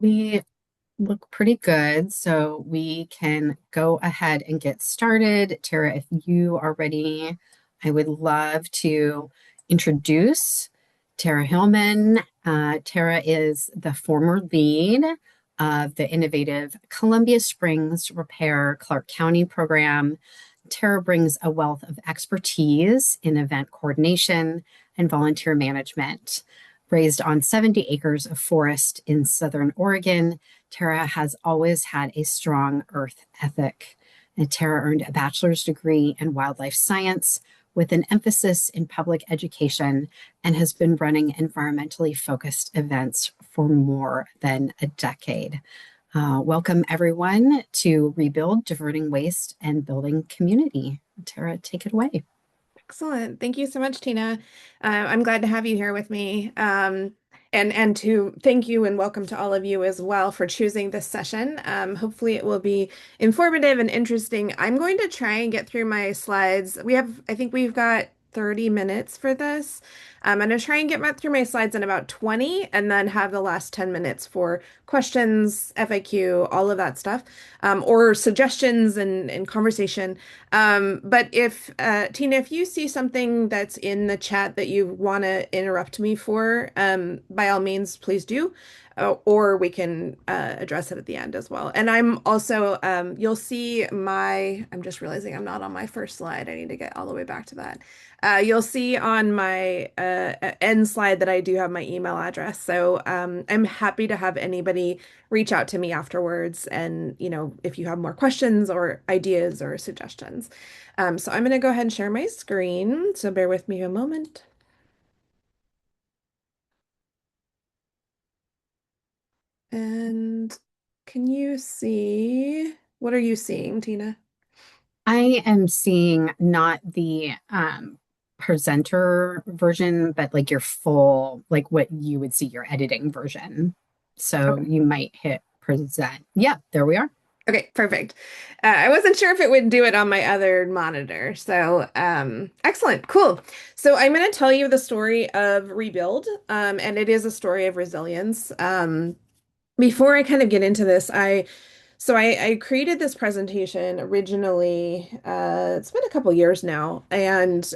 We look pretty good, so we can go ahead and get started. Tara, if you are ready, I would love to introduce Tara Heilman. Tara is the former lead of the innovative Columbia Springs Repair Clark County program. Tara brings a wealth of expertise in event coordination and volunteer management. Raised on 70 acres of forest in southern Oregon, Terra has always had a strong earth ethic. And Terra earned a bachelor's degree in wildlife science with an emphasis in public education and has been running environmentally focused events for more than a decade. Welcome, everyone, to Rebuild, Diverting Waste, and Building Community. Tara, take it away. Excellent. Thank you so much, Tina. I'm glad to have you here with me. And to thank you and welcome to all of you as well for choosing this session. Hopefully it will be informative and interesting. I'm going to try and get through my slides. I think we've got 30 minutes for this. I'm going to try and get through my slides in about 20 and then have the last 10 minutes for questions, FAQ, all of that stuff, or suggestions and conversation. But if Tina, if you see something that's in the chat that you want to interrupt me for, by all means, please do, or we can address it at the end as well. And I'm also, you'll see I'm just realizing I'm not on my first slide. I need to get all the way back to that. You'll see on my end slide that I do have my email address. So I'm happy to have anybody reach out to me afterwards. And, if you have more questions or ideas or suggestions. So I'm going to go ahead and share my screen. So bear with me a moment. And can you see, what are you seeing, Tina? I am seeing not the presenter version, but like your full, like what you would see your editing version. So Okay. you might hit present. Yeah, there we are. Okay, perfect. I wasn't sure if it would do it on my other monitor. So, excellent, cool. So I'm going to tell you the story of Rebuild, and it is a story of resilience. Before I kind of get into this, I created this presentation originally. It's been a couple years now, and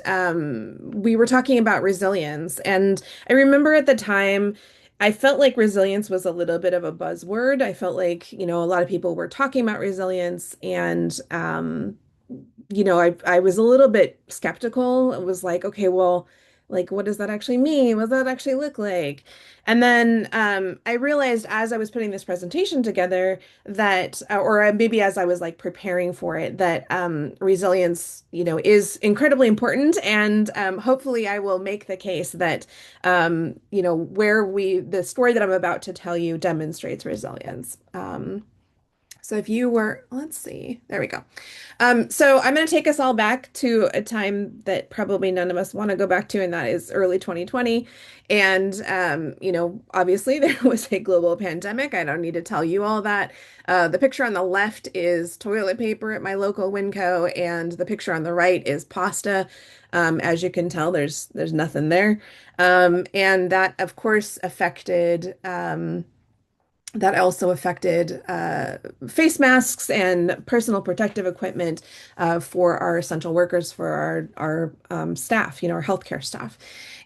we were talking about resilience. And I remember at the time, I felt like resilience was a little bit of a buzzword. I felt like, a lot of people were talking about resilience, and I was a little bit skeptical. It was like, okay, well, like, what does that actually mean? What does that actually look like? And then I realized as I was putting this presentation together that, or maybe as I was like preparing for it, that resilience, is incredibly important. And hopefully I will make the case that, the story that I'm about to tell you demonstrates resilience. So if you were, let's see, there we go. So I'm going to take us all back to a time that probably none of us want to go back to, and that is early 2020. And, obviously there was a global pandemic. I don't need to tell you all that. The picture on the left is toilet paper at my local Winco, and the picture on the right is pasta. As you can tell, there's nothing there. And that, of course, affected face masks and personal protective equipment for our essential workers, for our staff, our healthcare staff.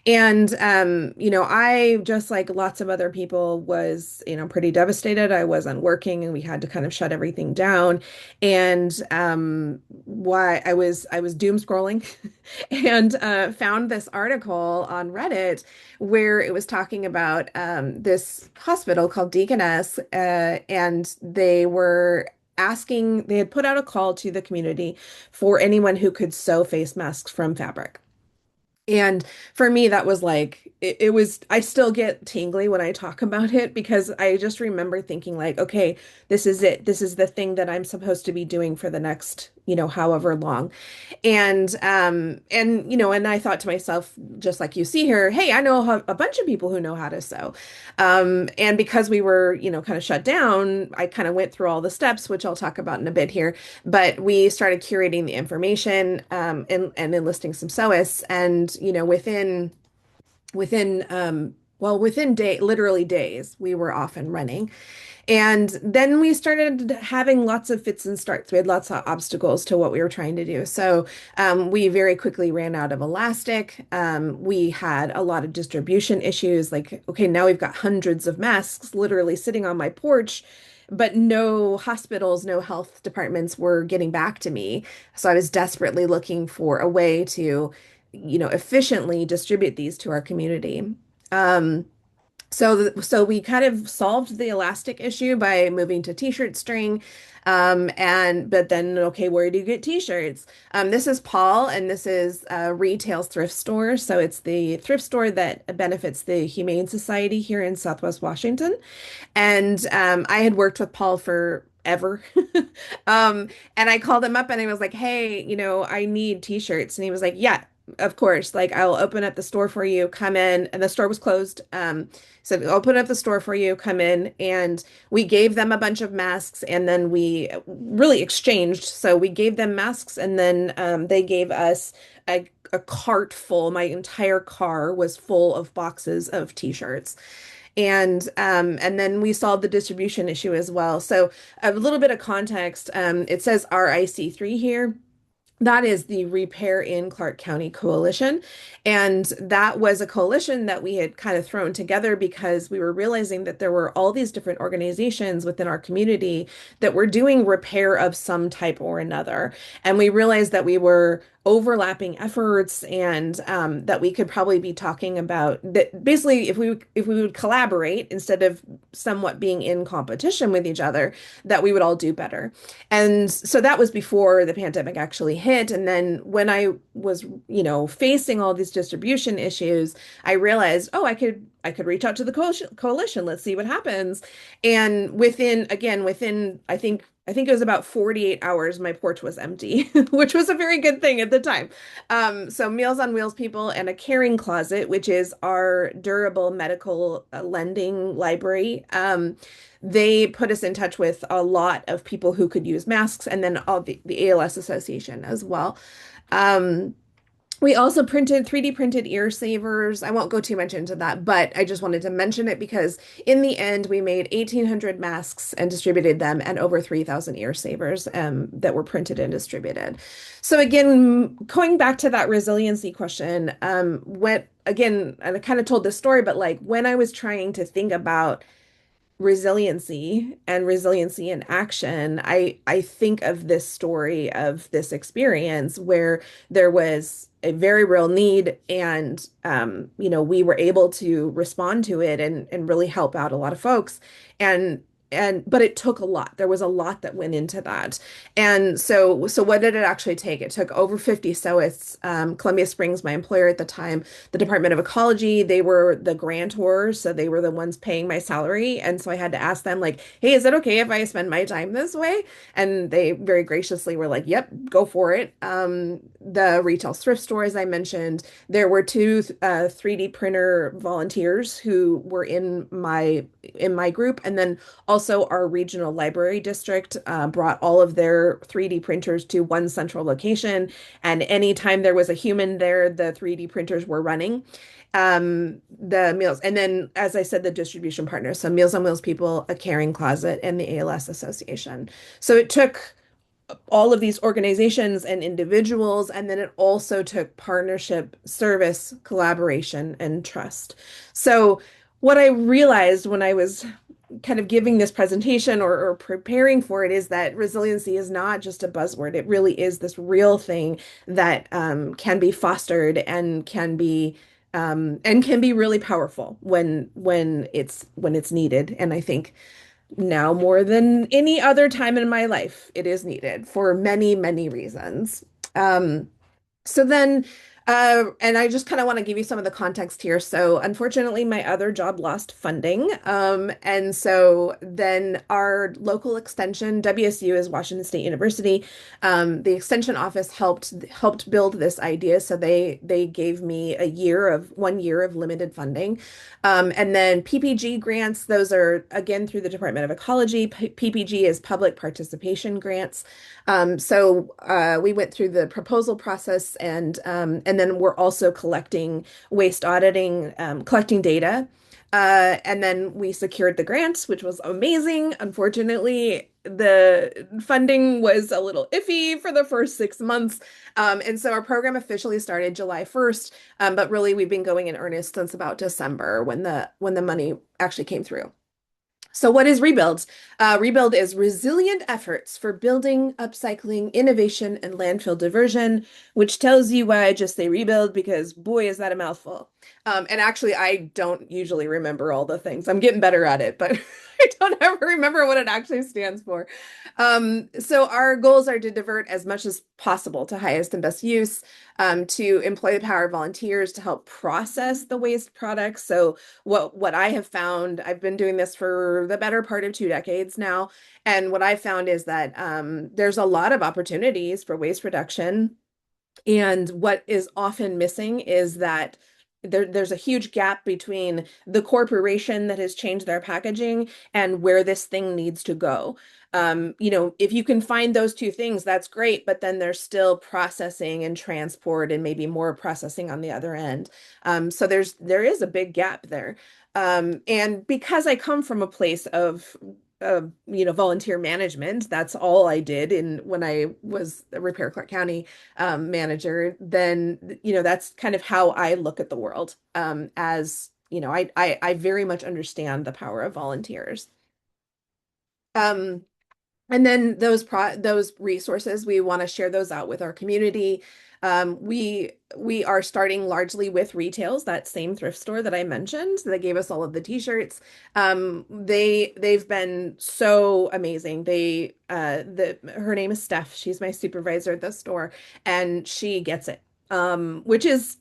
And, I, just like lots of other people, was, pretty devastated. I wasn't working and we had to kind of shut everything down. And why I was doom scrolling and found this article on Reddit where it was talking about this hospital called Deaconess, and they had put out a call to the community for anyone who could sew face masks from fabric. And for me, that was like, it was, I still get tingly when I talk about it because I just remember thinking, like, okay, this is it. This is the thing that I'm supposed to be doing for the next, however long. And I thought to myself, just like you see here, hey, I know a bunch of people who know how to sew. And because we were, kind of shut down, I kind of went through all the steps, which I'll talk about in a bit here. But we started curating the information, and enlisting some sewists, and within well, within literally days, we were off and running. And then we started having lots of fits and starts. We had lots of obstacles to what we were trying to do. So we very quickly ran out of elastic. We had a lot of distribution issues. Like, okay, now we've got hundreds of masks literally sitting on my porch, but no hospitals, no health departments were getting back to me. So I was desperately looking for a way to, efficiently distribute these to our community. Um, so we kind of solved the elastic issue by moving to t-shirt string. But then, okay, where do you get t-shirts? This is Paul, and this is Retail's thrift store. So it's the thrift store that benefits the Humane Society here in Southwest Washington. And I had worked with Paul forever. And I called him up and I was like, hey, I need t-shirts. And he was like, yeah, of course. Like, I will open up the store for you, come in. And the store was closed. So I'll open up the store for you, come in. And we gave them a bunch of masks and then we really exchanged. So we gave them masks and then they gave us a cart full. My entire car was full of boxes of t-shirts. And then we solved the distribution issue as well. So a little bit of context. It says RIC3 here. That is the Repair in Clark County Coalition. And that was a coalition that we had kind of thrown together because we were realizing that there were all these different organizations within our community that were doing repair of some type or another. And we realized that we were overlapping efforts and that we could probably be talking about that basically if we would collaborate instead of somewhat being in competition with each other, that we would all do better. And so that was before the pandemic actually hit. And then when I was, facing all these distribution issues, I realized, oh, I could reach out to the coalition. Let's see what happens. And within I think it was about 48 hours, my porch was empty, which was a very good thing at the time. So Meals on Wheels people and a caring closet, which is our durable medical lending library. They put us in touch with a lot of people who could use masks and then all the ALS Association as well. Um, we also 3D printed ear savers. I won't go too much into that, but I just wanted to mention it because in the end, we made 1,800 masks and distributed them and over 3,000 ear savers that were printed and distributed. So again, going back to that resiliency question, again, and I kind of told this story, but like when I was trying to think about resiliency and resiliency in action, I think of this story of this experience where there was a very real need and we were able to respond to it and really help out a lot of folks and but it took a lot. There was a lot that went into that. And so what did it actually take? It took over 50. So it's Columbia Springs, my employer at the time, the Department of Ecology, they were the grantors, so they were the ones paying my salary. And so I had to ask them like, hey, is it okay if I spend my time this way? And they very graciously were like, yep, go for it. The retail thrift store, as I mentioned, there were two 3D printer volunteers who were in my group, and then also our regional library district brought all of their 3D printers to one central location, and anytime there was a human there, the 3D printers were running. The meals, and then, as I said, the distribution partners, so Meals on Wheels people, a caring closet, and the ALS Association. So it took all of these organizations and individuals, and then it also took partnership, service, collaboration, and trust. So what I realized when I was kind of giving this presentation or preparing for it is that resiliency is not just a buzzword. It really is this real thing that can be fostered and can be really powerful when it's needed. And I think now more than any other time in my life, it is needed for many, many reasons. Um, so then, and I just kind of want to give you some of the context here. So, unfortunately, my other job lost funding. And so then our local extension, WSU is Washington State University, the extension office helped build this idea. So they gave me 1 year of limited funding. And then PPG grants, those are again through the Department of Ecology. PPG is public participation grants. So we went through the proposal process and then we're also collecting waste auditing, collecting data. And then we secured the grants, which was amazing. Unfortunately, the funding was a little iffy for the first 6 months. And so our program officially started July 1st. But really we've been going in earnest since about December when the money actually came through. So, what is Rebuild? Rebuild is resilient efforts for building, upcycling, innovation, and landfill diversion, which tells you why I just say rebuild because boy, is that a mouthful. And actually, I don't usually remember all the things. I'm getting better at it, but I don't ever remember what it actually stands for. So, our goals are to divert as much as possible to highest and best use, to employ the power of volunteers to help process the waste products. So, what I have found, I've been doing this for the better part of 2 decades now, and what I found is that there's a lot of opportunities for waste reduction, and what is often missing is that there's a huge gap between the corporation that has changed their packaging and where this thing needs to go. If you can find those two things, that's great, but then there's still processing and transport and maybe more processing on the other end. So there is a big gap there. And because I come from a place of volunteer management, that's all I did in when I was a Repair Clark County manager, then that's kind of how I look at the world. As I very much understand the power of volunteers. Um, and then those resources, we want to share those out with our community. We are starting largely with retails, that same thrift store that I mentioned that gave us all of the t-shirts. They've been so amazing. Her name is Steph. She's my supervisor at the store, and she gets it. Which is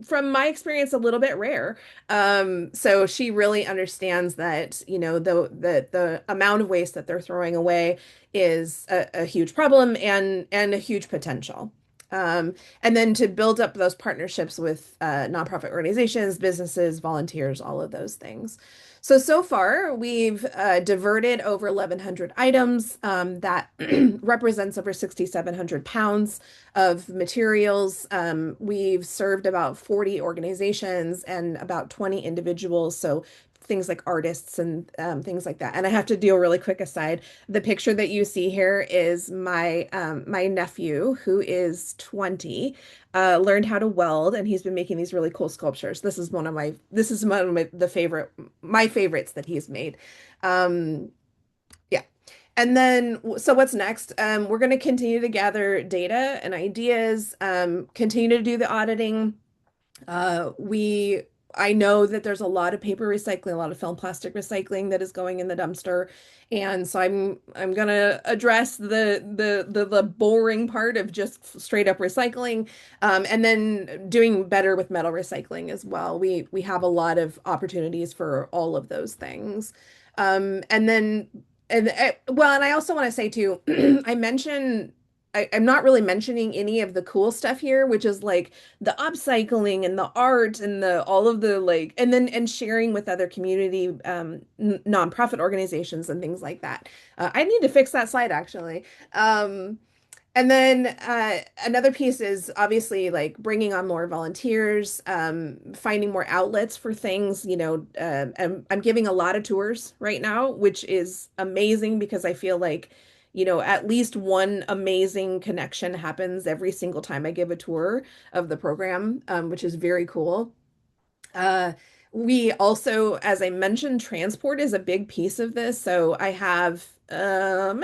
from my experience a little bit rare. So she really understands that, the amount of waste that they're throwing away is a huge problem and a huge potential. And then to build up those partnerships with nonprofit organizations, businesses, volunteers, all of those things. So far, we've diverted over 1,100 items. That represents over 6,700 pounds of materials. We've served about 40 organizations and about 20 individuals. So things like artists and things like that. And I have to do a really quick aside. The picture that you see here is my nephew, who is 20, learned how to weld, and he's been making these really cool sculptures. This is one of my favorites that he's made. Um, yeah. And then, so what's next? We're going to continue to gather data and ideas, continue to do the auditing. We I know that there's a lot of paper recycling, a lot of film plastic recycling that is going in the dumpster. And so I'm gonna address the boring part of just straight up recycling, and then doing better with metal recycling as well. We have a lot of opportunities for all of those things. And then and I also want to say too, I'm not really mentioning any of the cool stuff here, which is like the upcycling and the art and the all of the like, and then and sharing with other community nonprofit organizations and things like that. I need to fix that slide actually. And then another piece is obviously like bringing on more volunteers, finding more outlets for things. I'm giving a lot of tours right now, which is amazing because I feel like, at least one amazing connection happens every single time I give a tour of the program, which is very cool. Uh, we also, as I mentioned, transport is a big piece of this. So I have a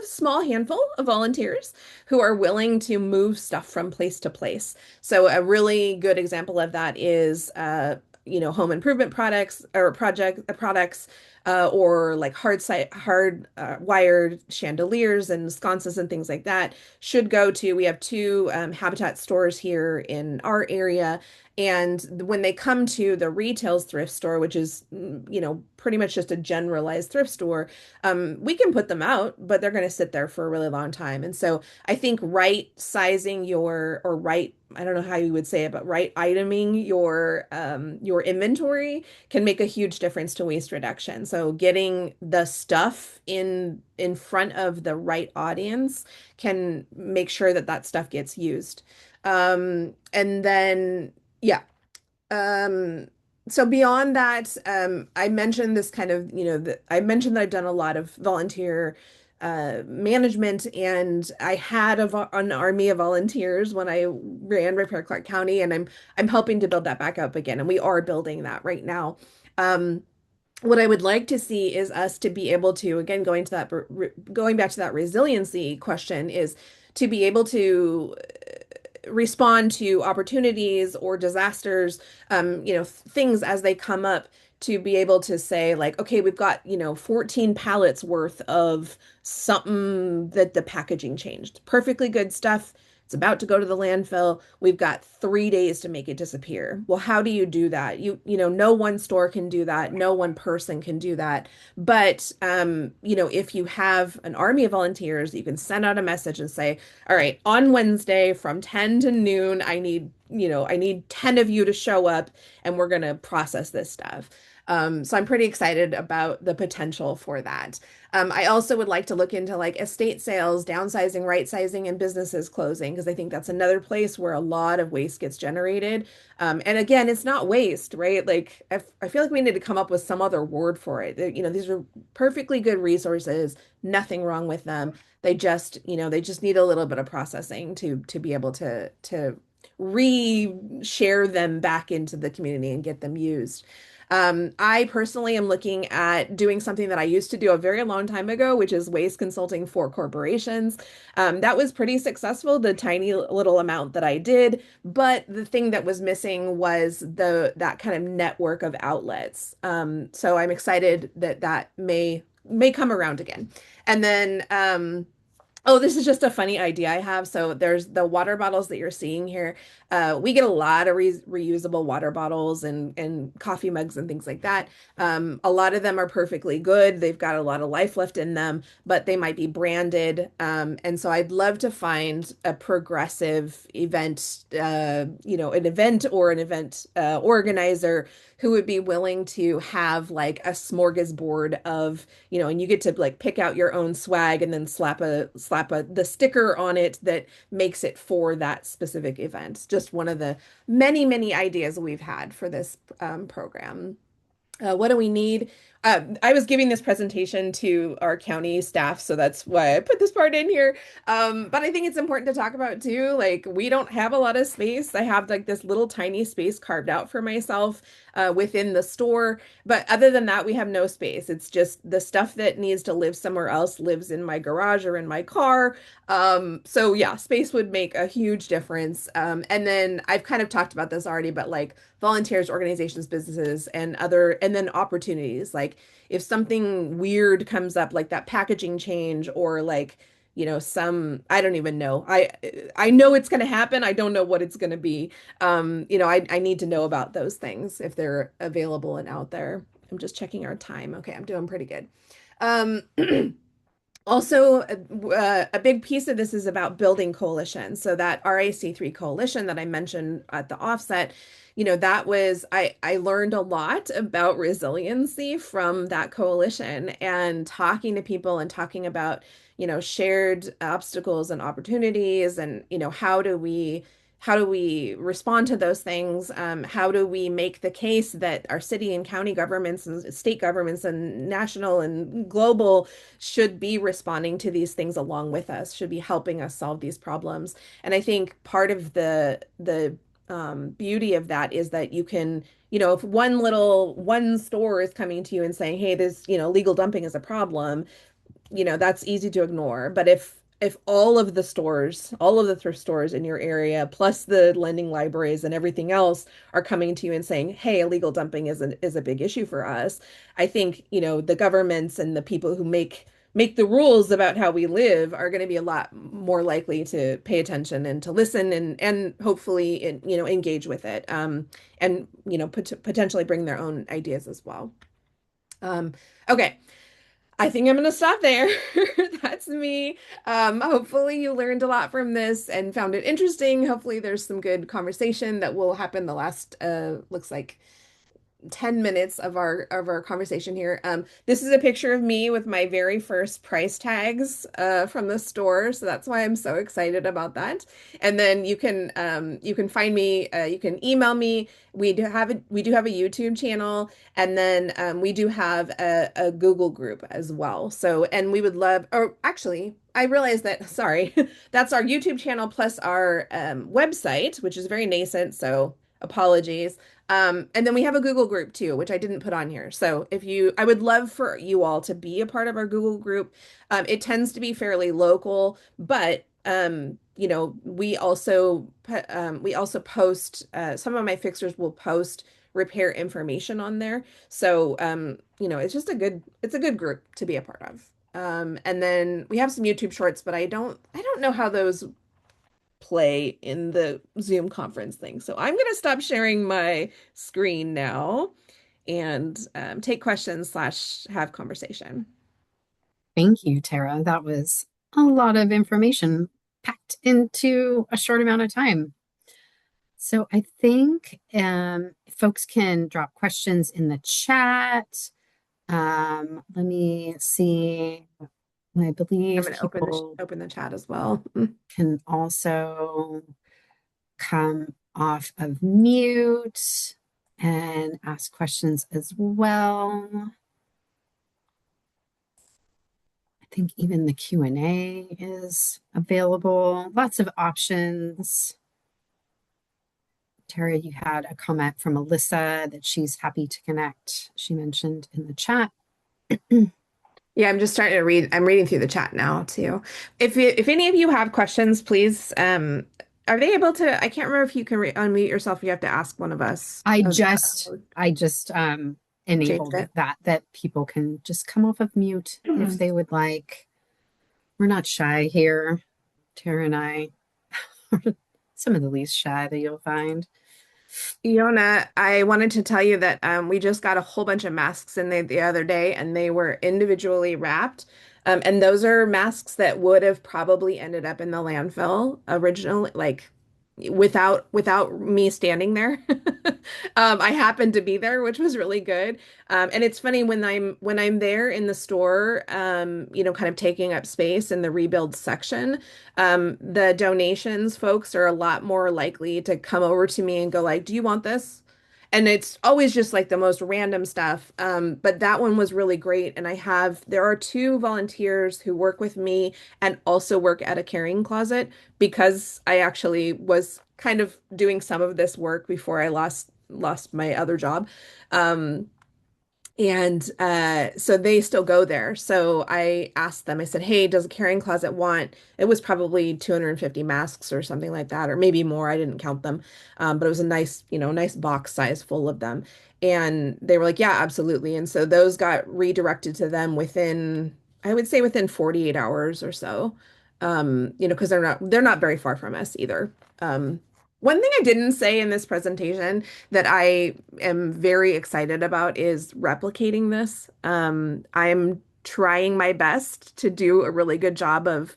small handful of volunteers who are willing to move stuff from place to place. So a really good example of that is home improvement products, or like hard wired chandeliers and sconces and things like that should go to. We have two Habitat stores here in our area, and when they come to the retail's thrift store, which is, pretty much just a generalized thrift store, we can put them out, but they're going to sit there for a really long time. And so I think right sizing I don't know how you would say it, but right iteming your inventory can make a huge difference to waste reduction. So getting the stuff in front of the right audience can make sure that that stuff gets used. And then, yeah. Um, So beyond that, I mentioned this kind of, I mentioned that I've done a lot of volunteer management, and I had an army of volunteers when I ran Repair Clark County, and I'm helping to build that back up again, and we are building that right now. Um, what I would like to see is us to be able to, again, going back to that resiliency question, is to be able to respond to opportunities or disasters, things as they come up, to be able to say, like, okay, we've got, 14 pallets worth of something that the packaging changed. Perfectly good stuff. It's about to go to the landfill. We've got 3 days to make it disappear. Well, how do you do that? No one store can do that. No one person can do that. But, if you have an army of volunteers, you can send out a message and say, all right, on Wednesday from 10 to noon, I need 10 of you to show up, and we're going to process this stuff. So I'm pretty excited about the potential for that. I also would like to look into like estate sales, downsizing, right sizing, and businesses closing, because I think that's another place where a lot of waste gets generated. And again, it's not waste, right? Like I feel like we need to come up with some other word for it. These are perfectly good resources, nothing wrong with them. They just need a little bit of processing to be able to re-share them back into the community and get them used. I personally am looking at doing something that I used to do a very long time ago, which is waste consulting for corporations. That was pretty successful, the tiny little amount that I did, but the thing that was missing was that kind of network of outlets. So I'm excited that that may come around again. And then oh, this is just a funny idea I have. So there's the water bottles that you're seeing here. We get a lot of reusable water bottles and coffee mugs and things like that. A lot of them are perfectly good. They've got a lot of life left in them, but they might be branded. And so I'd love to find a progressive event, an event or an event organizer who would be willing to have like a smorgasbord of, and you get to like pick out your own swag and then slap the sticker on it that makes it for that specific event. Just one of the many, many ideas we've had for this program. What do we need? I was giving this presentation to our county staff, so that's why I put this part in here. But I think it's important to talk about too. Like, we don't have a lot of space. I have like this little tiny space carved out for myself within the store. But other than that, we have no space. It's just the stuff that needs to live somewhere else lives in my garage or in my car. So yeah, space would make a huge difference. And then I've kind of talked about this already, but like volunteers, organizations, businesses, and then opportunities. Like if something weird comes up, like that packaging change, or like, I don't even know. I know it's going to happen. I don't know what it's going to be. I need to know about those things if they're available and out there. I'm just checking our time. Okay, I'm doing pretty good. Um, Also, a big piece of this is about building coalitions. So that RAC3 coalition that I mentioned at the offset, that was I learned a lot about resiliency from that coalition, and talking to people and talking about, shared obstacles and opportunities, and, how do we respond to those things? How do we make the case that our city and county governments and state governments and national and global should be responding to these things along with us, should be helping us solve these problems? And I think part of the beauty of that is that you can, if one store is coming to you and saying, hey, this, legal dumping is a problem, that's easy to ignore. But if all of the stores, all of the thrift stores in your area, plus the lending libraries and everything else, are coming to you and saying, hey, illegal dumping is a big issue for us, I think, the governments and the people who make the rules about how we live are going to be a lot more likely to pay attention and to listen, and hopefully, engage with it, and potentially bring their own ideas as well. Okay. I think I'm going to stop there. That's me. Hopefully you learned a lot from this and found it interesting. Hopefully there's some good conversation that will happen the last, looks like 10 minutes of our conversation here. This is a picture of me with my very first price tags from the store, so that's why I'm so excited about that. And then you can find me, you can email me. We do have a YouTube channel, and then we do have a Google group as well. So, and we would love, or actually, I realized that, sorry, that's our YouTube channel plus our website, which is very nascent, so apologies. And then we have a Google group too, which I didn't put on here. So if you, I would love for you all to be a part of our Google group. It tends to be fairly local, but we also post some of my fixers will post repair information on there. So it's just it's a good group to be a part of. And then we have some YouTube shorts, but I don't know how those play in the Zoom conference thing. So I'm going to stop sharing my screen now and take questions slash have conversation. Thank you, Tara. That was a lot of information packed into a short amount of time. So I think folks can drop questions in the chat. Let me see. I I'm believe going to people open the chat as well. can also come off of mute and ask questions as well. I think even the Q&A is available. Lots of options. Terra, you had a comment from Alyssa that she's happy to connect. She mentioned in the chat. Yeah, I'm just starting to read. I'm reading through the chat now too. If any of you have questions, please are they able to, I can't remember if you can unmute yourself. You have to ask one of us I of just I just changed enabled it. that people can just come off of mute if they would like. We're not shy here. Tara and I are some of the least shy that you'll find. Yona, I wanted to tell you that we just got a whole bunch of masks in the other day, and they were individually wrapped. And those are masks that would have probably ended up in the landfill originally, like without me standing there. I happened to be there, which was really good. And it's funny when I'm there in the store, kind of taking up space in the rebuild section. The donations folks are a lot more likely to come over to me and go like, "Do you want this?" And it's always just like the most random stuff. But that one was really great. And there are two volunteers who work with me and also work at a carrying closet because I actually was kind of doing some of this work before I lost my other job. Um, and so they still go there. So I asked them, I said, "Hey, does a carrying closet want?" It was probably 250 masks or something like that, or maybe more. I didn't count them. But it was a nice, nice box size full of them. And they were like, "Yeah, absolutely." And so those got redirected to them within, I would say within 48 hours or so. Because they're not very far from us either. One thing I didn't say in this presentation that I am very excited about is replicating this. I'm trying my best to do a really good job of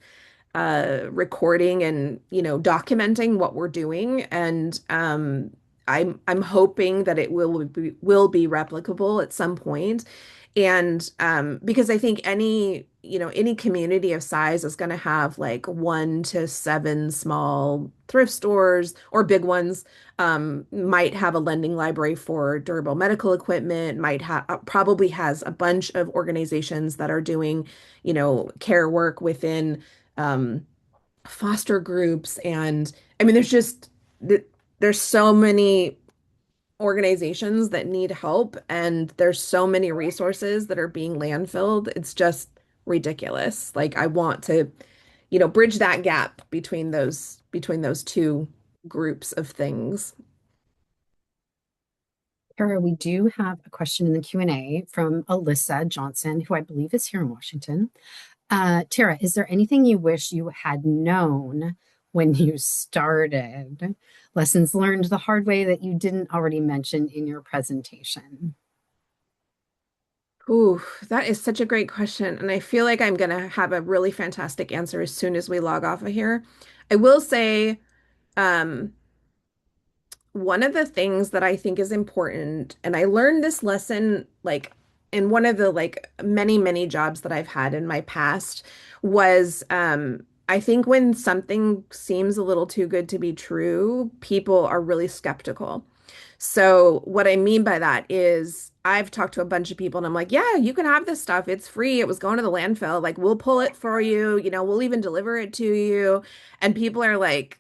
recording and documenting what we're doing, and I'm hoping that it will be replicable at some point. And because I think any community of size is going to have like 1 to 7 small thrift stores or big ones, might have a lending library for durable medical equipment, might have probably has a bunch of organizations that are doing care work within um, foster groups. And I mean there's so many organizations that need help, and there's so many resources that are being landfilled. It's just ridiculous. Like I want to, bridge that gap between those two groups of things. Tara, we do have a question in the Q&A from Alyssa Johnson, who I believe is here in Washington. Tara, is there anything you wish you had known when you started? Lessons learned the hard way that you didn't already mention in your presentation? Ooh, that is such a great question. And I feel like I'm gonna have a really fantastic answer as soon as we log off of here. I will say, um, one of the things that I think is important, and I learned this lesson like in one of the like many, many jobs that I've had in my past was I think when something seems a little too good to be true, people are really skeptical. So what I mean by that is I've talked to a bunch of people and I'm like, yeah, you can have this stuff. It's free. It was going to the landfill. Like we'll pull it for you, we'll even deliver it to you. And people are like,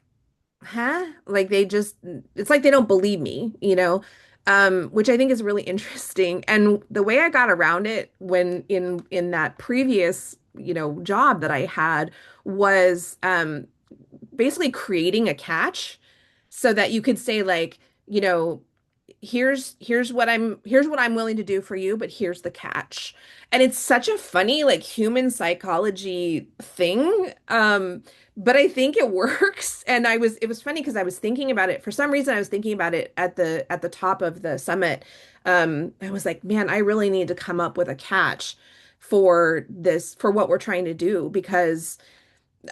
huh? Like they just, it's like they don't believe me, which I think is really interesting. And the way I got around it when in that previous, job that I had was basically creating a catch so that you could say like, you know, here's what I'm willing to do for you, but here's the catch. And it's such a funny like human psychology thing. But I think it works. And it was funny because I was thinking about it. For some reason, I was thinking about it at the top of the summit. I was like, man, I really need to come up with a catch for this, for what we're trying to do, because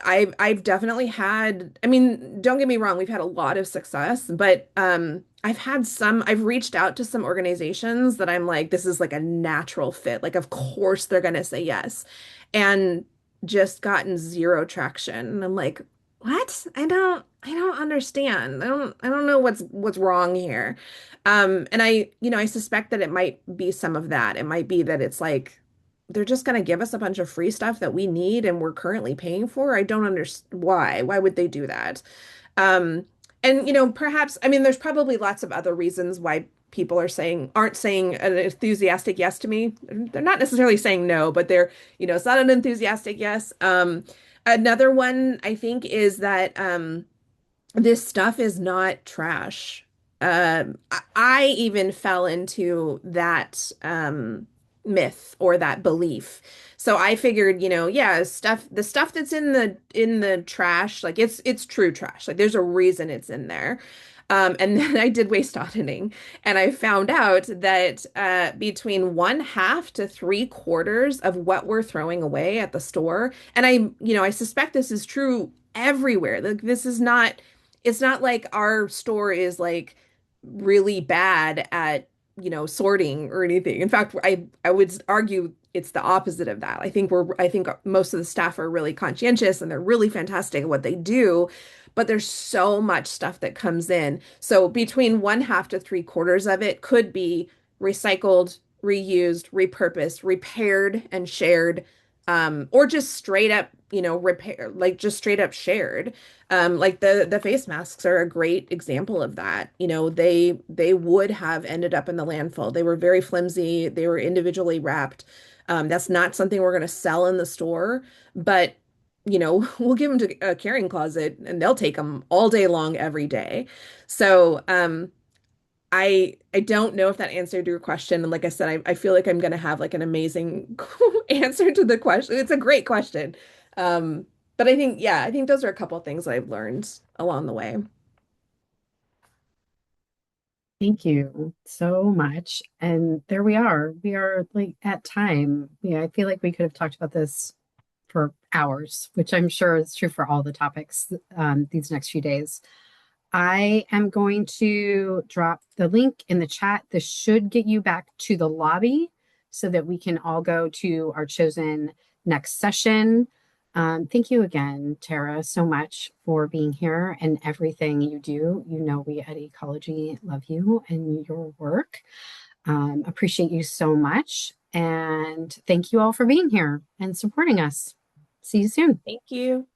I've definitely had, I mean, don't get me wrong, we've had a lot of success, but I've reached out to some organizations that I'm like, this is like a natural fit. Like, of course they're gonna say yes. And just gotten zero traction. And I'm like, what? I don't understand. I don't know what's wrong here. And I suspect that it might be some of that. It might be that it's like they're just going to give us a bunch of free stuff that we need and we're currently paying for. I don't understand why. Why would they do that? Um, and perhaps, I mean, there's probably lots of other reasons why people aren't saying an enthusiastic yes to me. They're not necessarily saying no, but it's not an enthusiastic yes. Another one I think is that this stuff is not trash. I even fell into that myth or that belief. So I figured, yeah, the stuff that's in the trash, like it's true trash. Like there's a reason it's in there. And then I did waste auditing, and I found out that between one half to three quarters of what we're throwing away at the store, and I suspect this is true everywhere. Like this is not it's not like our store is like really bad at, sorting or anything. In fact, I would argue it's the opposite of that. I think most of the staff are really conscientious and they're really fantastic at what they do, but there's so much stuff that comes in. So between one half to three quarters of it could be recycled, reused, repurposed, repaired, and shared, or just straight up, repair, like just straight up shared. Like the face masks are a great example of that. They would have ended up in the landfill. They were very flimsy. They were individually wrapped. That's not something we're going to sell in the store, but we'll give them to a carrying closet and they'll take them all day long, every day. So, I don't know if that answered your question. And like I said, I feel like I'm gonna have like an amazing answer to the question. It's a great question. But yeah, I think those are a couple of things that I've learned along the way. Thank you so much. And there we are. We are like at time. Yeah, I feel like we could have talked about this for hours, which I'm sure is true for all the topics these next few days. I am going to drop the link in the chat. This should get you back to the lobby so that we can all go to our chosen next session. Thank you again, Tara, so much for being here and everything you do. You know, we at Ecology love you and your work. Appreciate you so much. And thank you all for being here and supporting us. See you soon. Thank you.